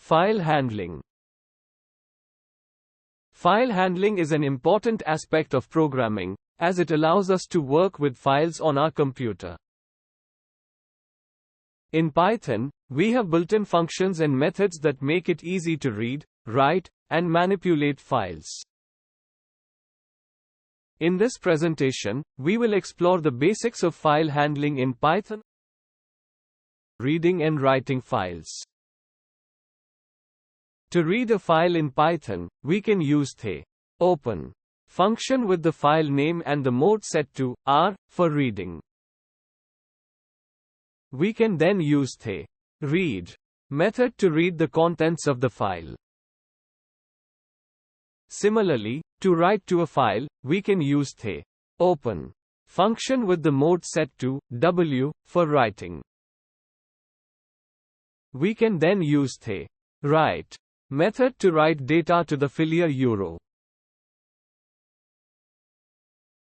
File handling. File handling is an important aspect of programming, as it allows us to work with files on our computer. In Python, we have built-in functions and methods that make it easy to read, write, and manipulate files. In this presentation, we will explore the basics of file handling in Python. Reading and writing files. To read a file in Python, we can use the open function with the file name and the mode set to R for reading. We can then use the read method to read the contents of the file. Similarly, to write to a file, we can use the open function with the mode set to W for writing. We can then use the write method to write data to the file euro.